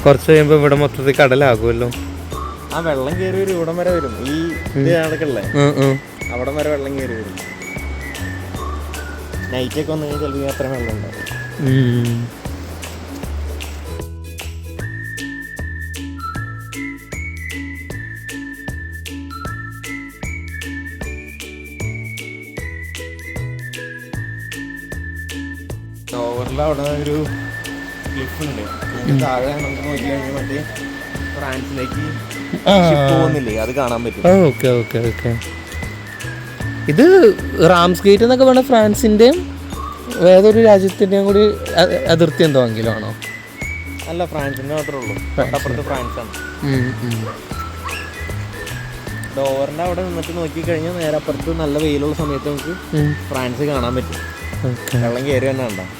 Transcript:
കുറച്ച് കഴിയുമ്പോ ഇവിടെ മൊത്തത്തിൽ കടലാകുമല്ലോ. ആ വെള്ളം കയറി വരും, ഇവിടം വരെ വരും. ഈ ഇത് കണക്കല്ലേ, അവിടം വരെ വെള്ളം കയറി വരും. നൈറ്റൊക്കെ വന്നു കഴിഞ്ഞാൽ ചിലപ്പോൾ അത്ര വെള്ളം ഉണ്ടാവും. ഓവറിൽ അവിടെ ഒരു ക്ലിഫ് ഉണ്ട്, താഴെ നമുക്ക് നോക്കി കഴിഞ്ഞാൽ മറ്റേ ഫ്രാൻസിലേക്ക് പോകുന്നില്ലേ, അത് കാണാൻ പറ്റും. Okay okay okay. ഇത് റാംസ് ഗേറ്റ് എന്നൊക്കെ പറഞ്ഞാൽ ഫ്രാൻസിൻ്റെയും ഏതൊരു രാജ്യത്തിൻ്റെയും കൂടി അതിർത്തി എന്തോ എങ്കിലും ആണോ? അല്ല, ഫ്രാൻസിൻ്റെ മാത്രമേ ഉള്ളൂ. അപ്പുറത്ത് ഫ്രാൻസാണ്. ഡോവറിൻ്റെ അവിടെ നിന്നിട്ട് നോക്കിക്കഴിഞ്ഞാൽ നേരെ അപ്പുറത്ത് നല്ല വെയിലുള്ള സമയത്ത് നമുക്ക് ഫ്രാൻസ് കാണാൻ പറ്റും. വെള്ളം കയറി തന്നെ ഉണ്ടാവും.